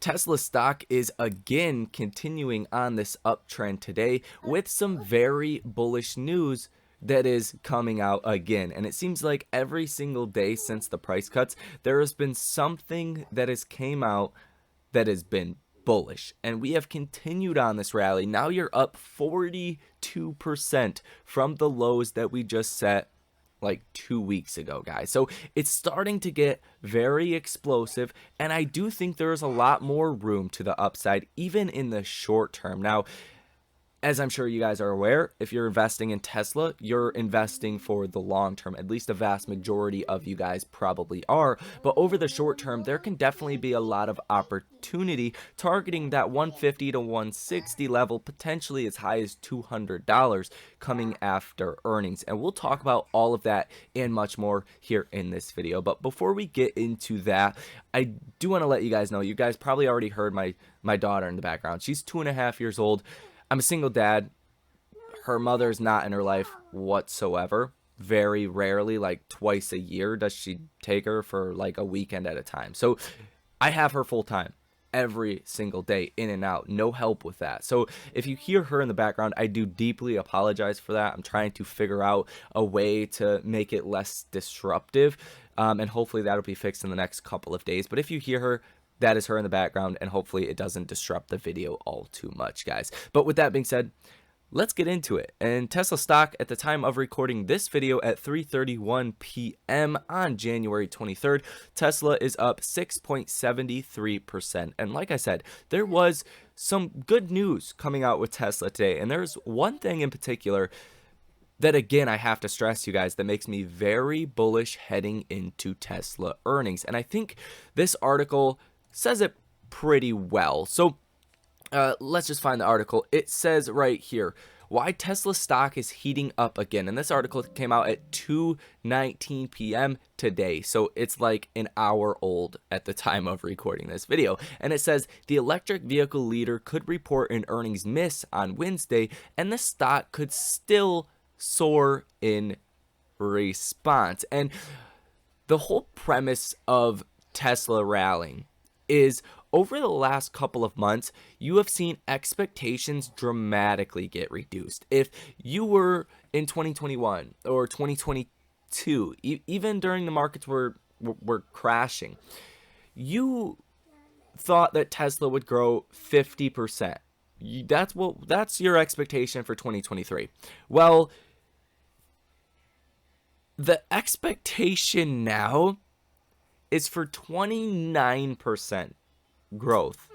Tesla stock is again continuing on this uptrend today with some very bullish news that is coming out again. And it seems like every single day since the price cuts, there has been something that has came out that has been bullish, and we have continued on this rally. Now you're up 42% from the lows that we just set like 2 weeks ago, guys. So it's starting to get very explosive, and I do think there's a lot more room to the upside even in the short term. Now, as I'm sure you guys are aware, if you're investing in Tesla, you're investing for the long term. At least a vast majority of you guys probably are. But over the short term, there can definitely be a lot of opportunity targeting that 150 to 160 level, potentially as high as $200 coming after earnings. And we'll talk about all of that and much more here in this video. But before we get into that, I do want to let you guys know, you guys probably already heard my daughter in the background. She's 2.5 years old. I'm a single dad. Her mother's not in her life whatsoever. Very rarely, like twice a year, does she take her for like a weekend at a time. So I have her full time every single day, in and out. No help with that. So if you hear her in the background, I do deeply apologize for that. I'm trying to figure out a way to make it less disruptive. And hopefully that'll be fixed in the next couple of days. But if you hear her, that is her in the background, and hopefully it doesn't disrupt the video all too much, guys. But with that being said, let's get into it. And Tesla stock at the time of recording this video at 3:31 p.m. on January 23rd, Tesla is up 6.73%. And like I said, there was some good news coming out with Tesla today. And there's one thing in particular that, again, I have to stress, you guys, that makes me very bullish heading into Tesla earnings. And I think this article says it pretty well. So let's just find the article. It says right here, why Tesla stock is heating up again. And this article came out at 2:19 p.m. today. So it's like an hour old at the time of recording this video. And it says the electric vehicle leader could report an earnings miss on Wednesday, and the stock could still soar in response. And the whole premise of Tesla rallying is, over the last couple of months, you have seen expectations dramatically get reduced. If you were in 2021 or 2022, even during the markets were crashing, you thought that Tesla would grow 50%. That's your expectation for 2023. Well, the expectation now is for 29% growth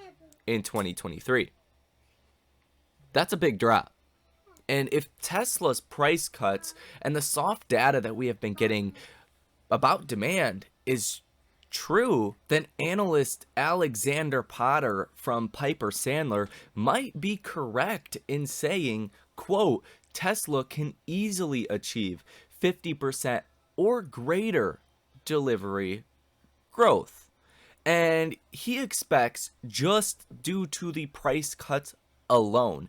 in 2023. That's a big drop. And if Tesla's price cuts and the soft data that we have been getting about demand is true, then analyst Alexander Potter from Piper Sandler might be correct in saying, quote, Tesla can easily achieve 50% or greater delivery growth. And he expects, just due to the price cuts alone,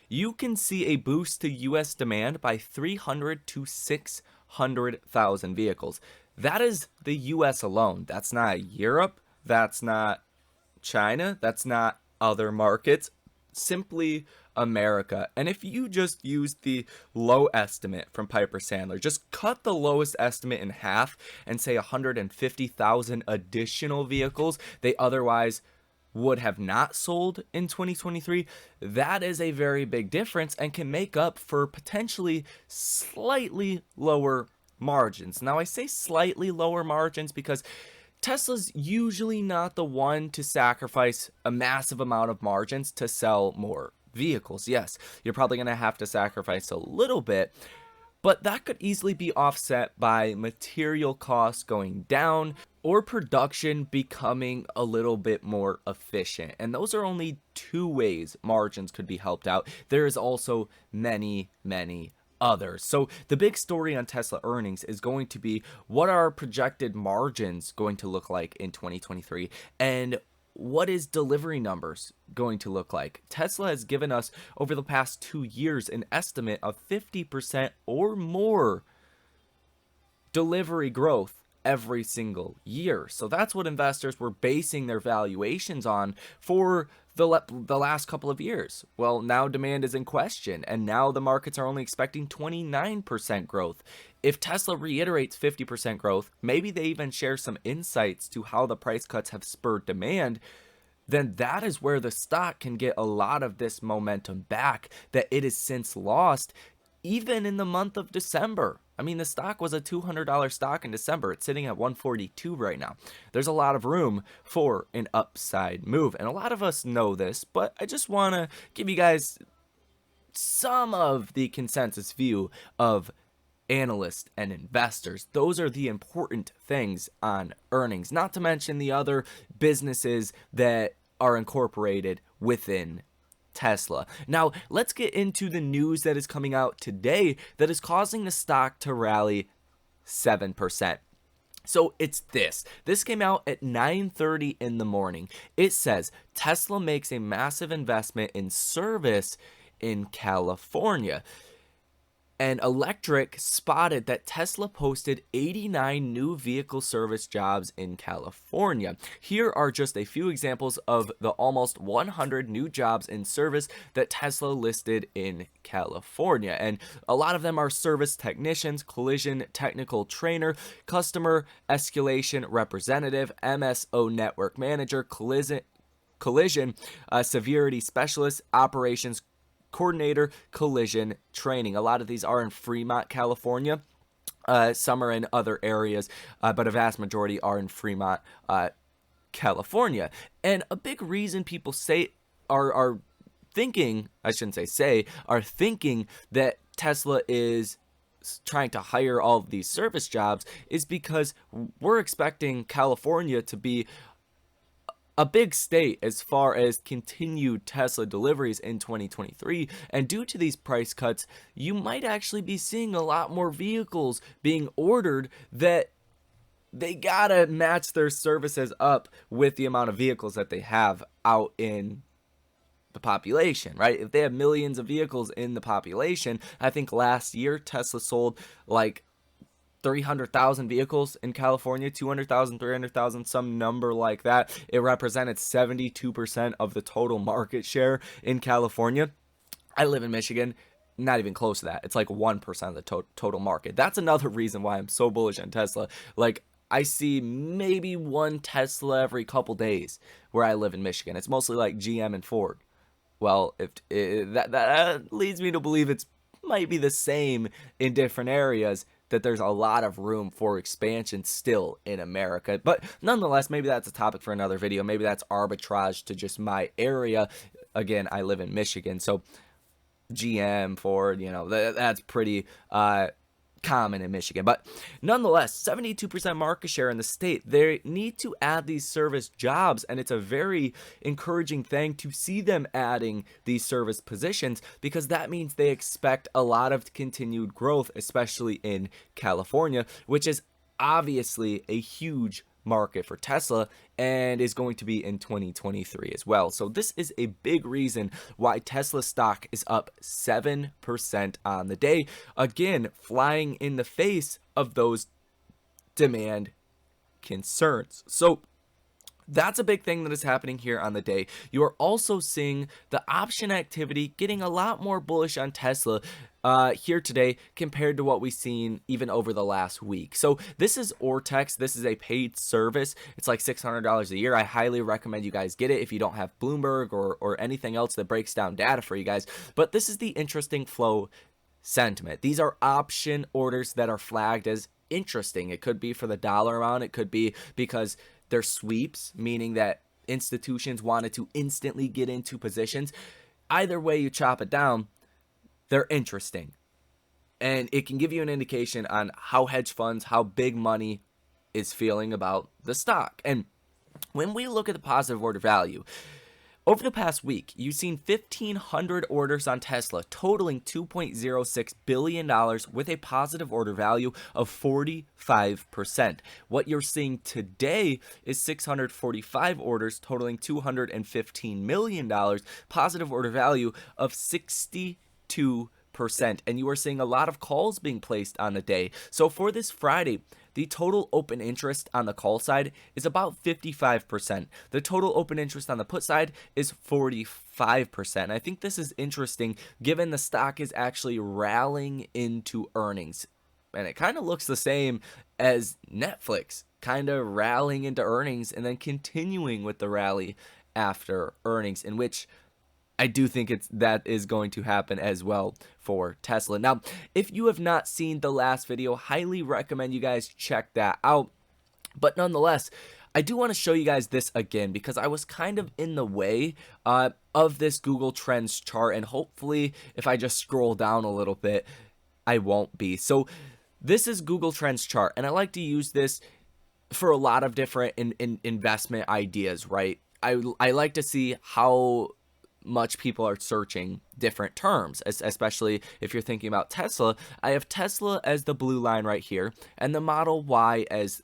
you can see a boost to US demand by 300 to 600,000 vehicles. That is the US alone. That's not Europe, that's not China, that's not other markets, simply America. And if you just use the low estimate from Piper Sandler, just cut the lowest estimate in half and say 150,000 additional vehicles they otherwise would have not sold in 2023, that is a very big difference and can make up for potentially slightly lower margins. Now, I say slightly lower margins because Tesla's usually not the one to sacrifice a massive amount of margins to sell more vehicles. Yes, you're probably going to have to sacrifice a little bit, but that could easily be offset by material costs going down or production becoming a little bit more efficient. And those are only two ways margins could be helped out. There is also many others. So the big story on Tesla earnings is going to be, what are projected margins going to look like in 2023, and what is delivery numbers going to look like? Tesla has given us over the past 2 years an estimate of 50% or more delivery growth every single year. So that's what investors were basing their valuations on for the last couple of years. Well, now demand is in question, and now the markets are only expecting 29% growth. If Tesla reiterates 50% growth, maybe they even share some insights to how the price cuts have spurred demand, then that is where the stock can get a lot of this momentum back that it has since lost, even in the month of December. I mean, the stock was a $200 stock in December. It's sitting at 142 right now. There's a lot of room for an upside move, and a lot of us know this, but I just want to give you guys some of the consensus view of analysts and investors. Those are the important things on earnings, not to mention the other businesses that are incorporated within Tesla. Now, let's get into the news that is coming out today that is causing the stock to rally 7%. So it's this. This came out at 9:30 in the morning. It says Tesla makes a massive investment in service in California. And Electric spotted that Tesla posted 89 new vehicle service jobs in California. Here are just a few examples of the almost 100 new jobs in service that Tesla listed in California. And a lot of them are service technicians, collision technical trainer, customer escalation representative, MSO network manager, collision severity specialist, operations coordinator, collision training. A lot of these are in Fremont, California. Some are in other areas, but a vast majority are in Fremont, California. And a big reason people are thinking, I shouldn't say, are thinking that Tesla is trying to hire all of these service jobs is because we're expecting California to be a big state as far as continued Tesla deliveries in 2023, and due to these price cuts, you might actually be seeing a lot more vehicles being ordered that they gotta match their services up with the amount of vehicles that they have out in the population, right? If they have millions of vehicles in the population, I think last year Tesla sold like 300,000 vehicles in California, 200,000, 300,000, some number like that. It represented 72% of the total market share in California. I live in Michigan, not even close to that. It's like 1% of the total market. That's another reason why I'm so bullish on Tesla. Like, I see maybe one Tesla every couple days where I live in Michigan. It's mostly like GM and Ford. Well, that leads me to believe it's might be the same in different areas, that there's a lot of room for expansion still in America. But nonetheless, maybe that's a topic for another video. Maybe that's arbitrage to just my area. Again, I live in Michigan, so GM, Ford, that's pretty common in Michigan. But nonetheless, 72% market share in the state. They need to add these service jobs, and it's a very encouraging thing to see them adding these service positions, because that means they expect a lot of continued growth, especially in California, which is obviously a huge market for Tesla and is going to be in 2023 as well. So this is a big reason why Tesla stock is up 7% on the day, again flying in the face of those demand concerns. So that's a big thing that is happening here on the day. You are also seeing the option activity getting a lot more bullish on Tesla here today compared to what we've seen even over the last week. So this is Ortex. This is a paid service. It's like $600 a year. I highly recommend you guys get it if you don't have Bloomberg or anything else that breaks down data for you guys. But this is the interesting flow sentiment. These are option orders that are flagged as interesting. It could be for the dollar amount. It could be because they're sweeps, meaning that institutions wanted to instantly get into positions. Either way you chop it down, they're interesting. And it can give you an indication on how hedge funds, how big money is feeling about the stock. And when we look at the positive order value, over the past week, you've seen 1,500 orders on Tesla, totaling $2.06 billion with a positive order value of 45%. What you're seeing today is 645 orders, totaling $215 million, positive order value of 62%. And you are seeing a lot of calls being placed on the day. So for this Friday, the total open interest on the call side is about 55%. The total open interest on the put side is 45%. I think this is interesting given the stock is actually rallying into earnings. And it kind of looks the same as Netflix, kind of rallying into earnings and then continuing with the rally after earnings, in which I do think that is going to happen as well for Tesla. Now, if you have not seen the last video, highly recommend you guys check that out. But nonetheless, I do want to show you guys this again because I was kind of in the way of this Google Trends chart, and hopefully if I just scroll down a little bit, I won't be. So this is Google Trends chart, and I like to use this for a lot of different investment ideas, right? I like to see how much people are searching different terms, especially if you're thinking about Tesla. I have Tesla as the blue line right here and the Model Y as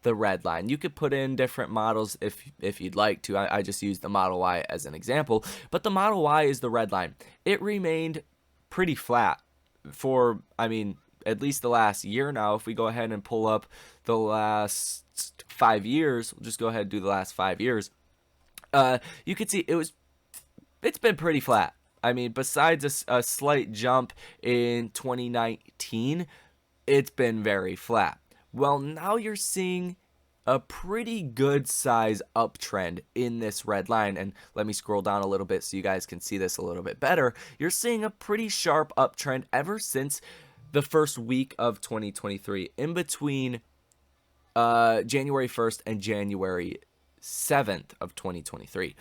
the red line. You could put in different models if you'd like to. I just use the Model Y as an example, but the Model Y is the red line. It remained pretty flat for, I mean, at least the last year now. If we go ahead and pull up the last 5 years, we'll just go ahead and do the last 5 years. You can see it's been pretty flat. I mean, besides a slight jump in 2019, it's been very flat. Well, now you're seeing a pretty good size uptrend in this red line. And let me scroll down a little bit so you guys can see this a little bit better. You're seeing a pretty sharp uptrend ever since the first week of 2023, in between January 1st and January 7th of 2023.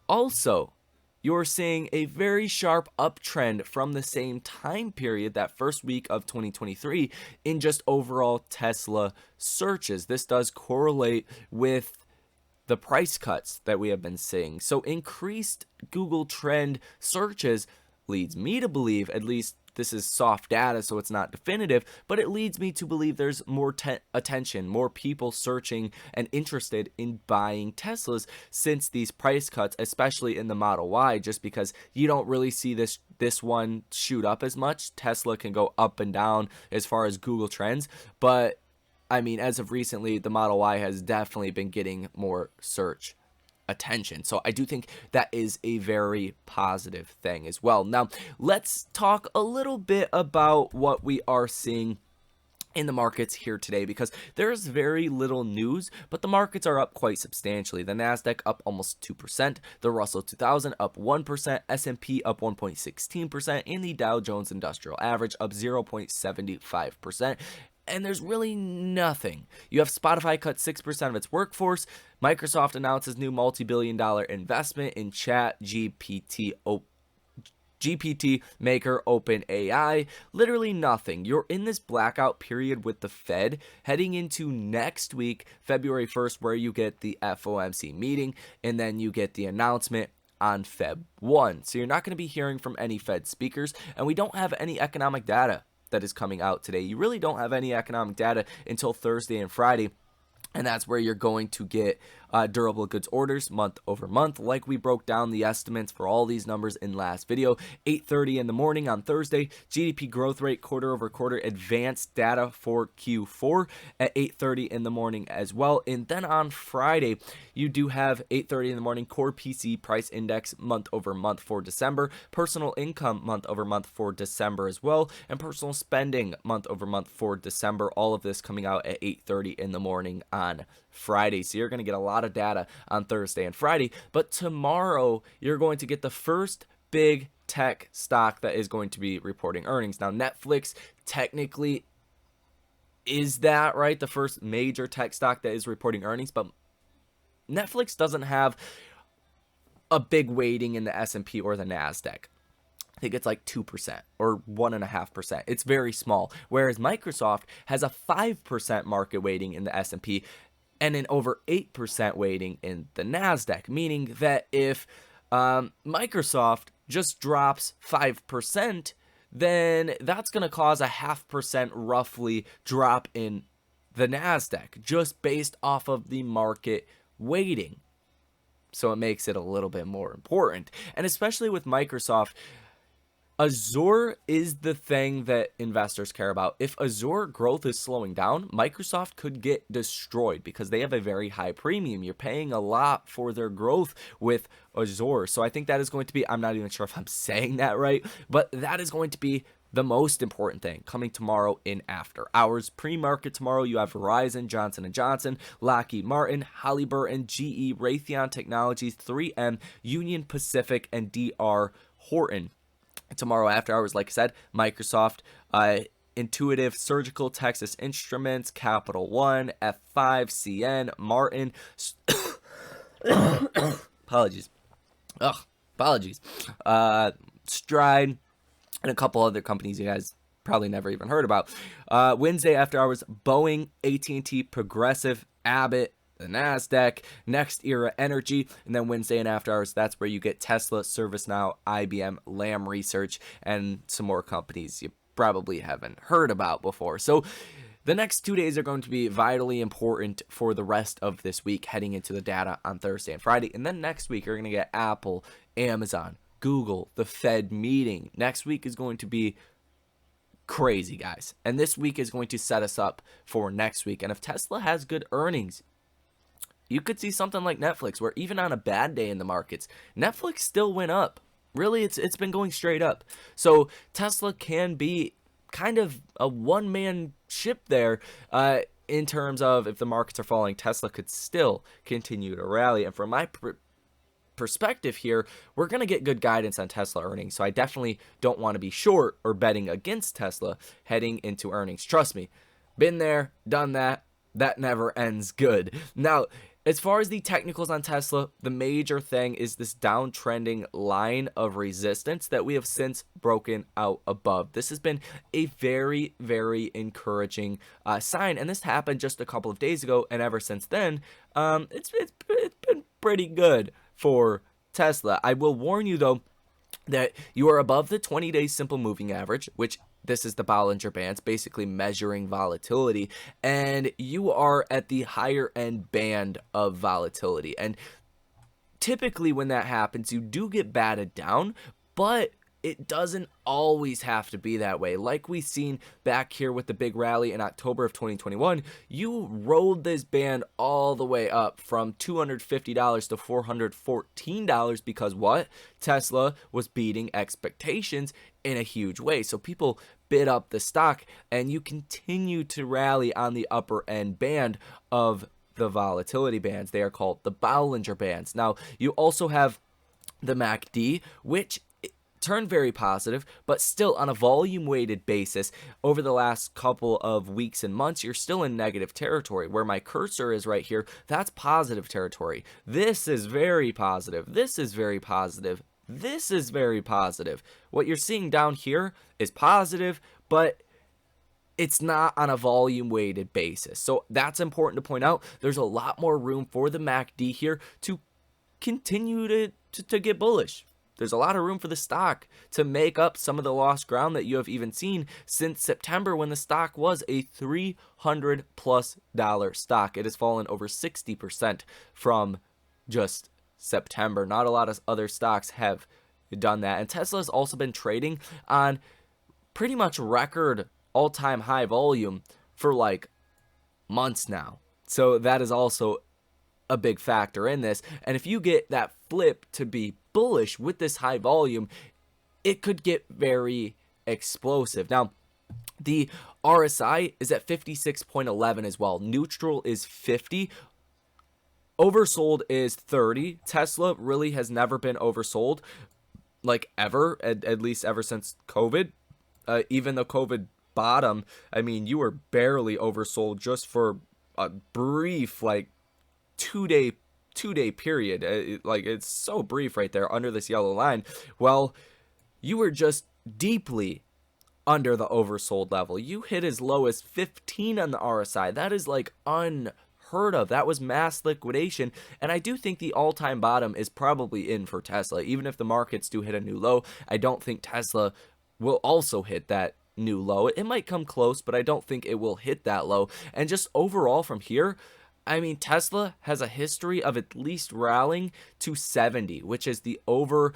Also, you're seeing a very sharp uptrend from the same time period, that first week of 2023, in just overall Tesla searches. This does correlate with the price cuts that we have been seeing. So increased Google Trend searches leads me to believe, at least this is soft data, so it's not definitive, but it leads me to believe there's more attention, more people searching and interested in buying Teslas since these price cuts, especially in the Model Y, just because you don't really see this one shoot up as much. Tesla can go up and down as far as Google Trends, but I mean, as of recently, the Model Y has definitely been getting more search attention. So I do think that is a very positive thing as well. Now, let's talk a little bit about what we are seeing in the markets here today, because there's very little news, but the markets are up quite substantially. The Nasdaq up almost 2%, the Russell 2000 up 1%, S&P up 1.16%, and the Dow Jones Industrial Average up 0.75%. And there's really nothing. You have Spotify cut 6% of its workforce. Microsoft announces new multi-billion-dollar investment in GPT maker OpenAI. Literally nothing. You're in this blackout period with the Fed heading into next week, February 1st, where you get the FOMC meeting, and then you get the announcement on Feb 1. So you're not going to be hearing from any Fed speakers, and we don't have any economic data that is coming out today. You really don't have any economic data until Thursday and Friday, and that's where you're going to get durable goods orders month over month, like we broke down the estimates for all these numbers in last video. 8:30 in the morning on Thursday, GDP growth rate quarter over quarter, advanced data for Q4 at 8:30 in the morning as well. And then on Friday, you do have 8:30 in the morning core PC price index month over month for December, personal income month over month for December as well, and personal spending month over month for December. All of this coming out at 8:30 in the morning on Friday. So you're going to get a lot of data on Thursday and Friday, but tomorrow you're going to get the first big tech stock that is going to be reporting earnings. Now, Netflix technically is that, right? The first major tech stock that is reporting earnings, but Netflix doesn't have a big weighting in the S&P or the Nasdaq. I think it's like 2% or 1.5%. It's very small. Whereas Microsoft has a 5% market weighting in the S&P and an over 8% weighting in the Nasdaq, meaning that if Microsoft just drops 5%, then that's going to cause a 0.5% roughly drop in the Nasdaq, just based off of the market weighting. So it makes it a little bit more important. And especially with Microsoft, Azure is the thing that investors care about. If Azure growth is slowing down, Microsoft could get destroyed because they have a very high premium. You're paying a lot for their growth with Azure. So I think that is going to be, I'm not even sure if I'm saying that right, but that is going to be the most important thing coming tomorrow in after hours. Pre-market tomorrow, you have Verizon, Johnson & Johnson, Lockheed Martin, Halliburton, GE, Raytheon Technologies, 3M, Union Pacific, and DR Horton. Tomorrow after hours, like I said, Microsoft, Intuitive Surgical, Texas Instruments, Capital One, F5, CN, Martin. Apologies. Apologies. Stride, and a couple other companies you guys probably never even heard about. Wednesday after hours, Boeing, AT&T, Progressive, Abbott, the NASDAQ, Next Era Energy, and then Wednesday and after hours, that's where you get Tesla, ServiceNow, IBM, Lam Research, and some more companies you probably haven't heard about before. So the next 2 days are going to be vitally important for the rest of this week, heading into the data on Thursday and Friday. And then next week, you're going to get Apple, Amazon, Google, the Fed meeting. Next week is going to be crazy, guys. And this week is going to set us up for next week. And if Tesla has good earnings, you could see something like Netflix, where even on a bad day in the markets, Netflix still went up. Really, it's been going straight up. So Tesla can be kind of a one-man ship there in terms of if the markets are falling, Tesla could still continue to rally. And from my perspective here, we're going to get good guidance on Tesla earnings. So I definitely don't want to be short or betting against Tesla heading into earnings. Trust me, been there, done that. That never ends good. Now, as far as the technicals on Tesla, the major thing is this downtrending line of resistance that we have since broken out above. This has been a very, very encouraging sign, and this happened just a couple of days ago, and ever since then, it's been pretty good for Tesla. I will warn you, though, that you are above the 20-day simple moving average, which this is the Bollinger Bands, basically measuring volatility, and you are at the higher end band of volatility. And typically when that happens, you do get batted down, but it doesn't always have to be that way. Like we've seen back here with the big rally in October of 2021, you rode this band all the way up from $250 to $414 because what? Tesla was beating expectations in a huge way. So people bid up the stock, and you continue to rally on the upper end band of the volatility bands. They are called the Bollinger Bands. Now, you also have the MACD, which turned very positive, but still on a volume weighted basis over the last couple of weeks and months, you're still in negative territory. Where my cursor is right here, that's positive territory. This is very positive. This is very positive. This is very positive. What you're seeing down here is positive, but it's not on a volume weighted basis. So that's important to point out. There's a lot more room for the MACD here to continue to get bullish. There's a lot of room for the stock to make up some of the lost ground that you have even seen since September, when the stock was a $300+ stock. It has fallen over 60% from just September. Not a lot of other stocks have done that. And Tesla has also been trading on pretty much record all-time high volume for like months now. So that is also a big factor in this. And if you get that flip to be bullish with this high volume, it could get very explosive. Now, the RSI is at 56.11 as well. Neutral is 50. Oversold is 30. Tesla really has never been oversold, like ever, at least ever since COVID. Even the COVID bottom, I mean, you were barely oversold just for a brief, like, two-day period. Like, it's so brief right there under this yellow line. Well, you were just deeply under the oversold level. You hit as low as 15 on the RSI. That is like unheard of. That was mass liquidation. And I do think the all-time bottom is probably in for Tesla. Even if the markets do hit a new low, I don't think Tesla will also hit that new low. It might come close, but I don't think it will hit that low. And just overall from here, I mean, Tesla has a history of at least rallying to 70, which is the over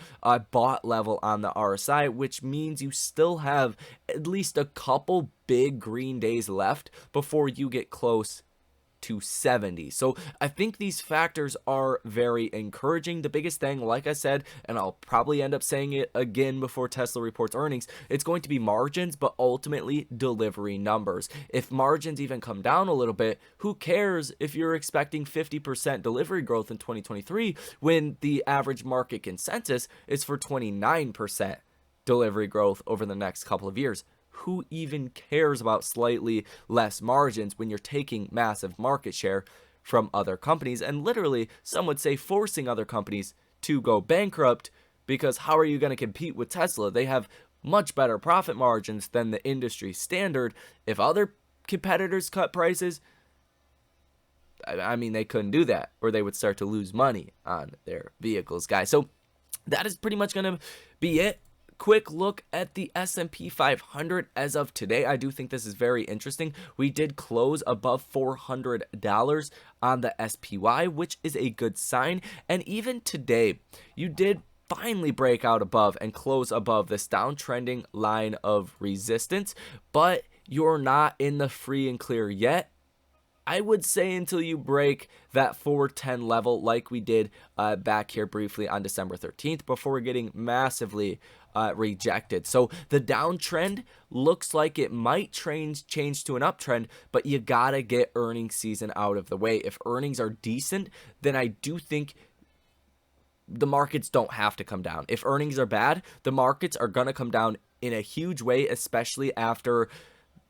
bought level on the RSI, which means you still have at least a couple big green days left before you get close to 70. So I think these factors are very encouraging. The biggest thing, like I said, and I'll probably end up saying it again before Tesla reports earnings, it's going to be margins, but ultimately delivery numbers. If margins even come down a little bit, who cares if you're expecting 50% delivery growth in 2023 when the average market consensus is for 29% delivery growth over the next couple of years? Who even cares about slightly less margins when you're taking massive market share from other companies, and literally, some would say, forcing other companies to go bankrupt? Because how are you going to compete with Tesla? They have much better profit margins than the industry standard. If other competitors cut prices, I mean, they couldn't do that, or they would start to lose money on their vehicles, guys. So that is pretty much going to be it. Quick look at the S&P 500 as of today. I do think this is very interesting. We did close above $400 on the SPY, which is a good sign. And even today, you did finally break out above and close above this downtrending line of resistance, but you're not in the free and clear yet. I would say until you break that 410 level like we did back here briefly on December 13th before getting massively rejected. So the downtrend looks like it might change to an uptrend, but you gotta get earnings season out of the way. If earnings are decent, then I do think the markets don't have to come down. If earnings are bad, the markets are gonna come down in a huge way, especially after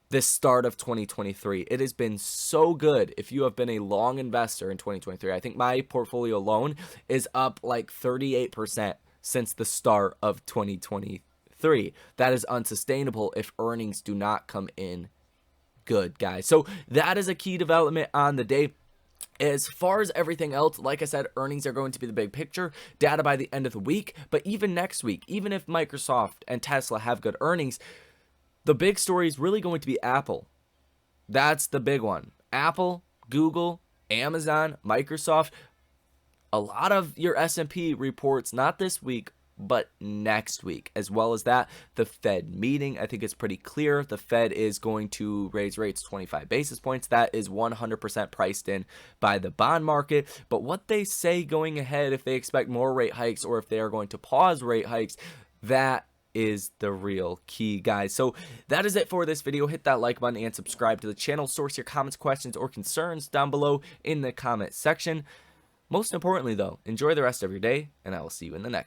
the start of 2023. It has been so good if you have been a long investor in 2023. I think my portfolio alone is up like 38% since the start of 2023. That is unsustainable if earnings do not come in good, guys. So that is a key development on the day. As far as everything else, like I said, earnings are going to be the big picture, data by the end of the week, but even next week, even if Microsoft and Tesla have good earnings, the big story is really going to be Apple. That's the big one. Apple, Google, Amazon, Microsoft. A lot of your S&P reports, not this week, but next week. As well as that, the Fed meeting, I think it's pretty clear. The Fed is going to raise rates 25 basis points. That is 100% priced in by the bond market. But what they say going ahead, if they expect more rate hikes or if they are going to pause rate hikes, that is the real key, guys. So that is it for this video. Hit that like button and subscribe to the channel. Source your comments, questions, or concerns down below in the comment section. Most importantly, though, enjoy the rest of your day, and I will see you in the next.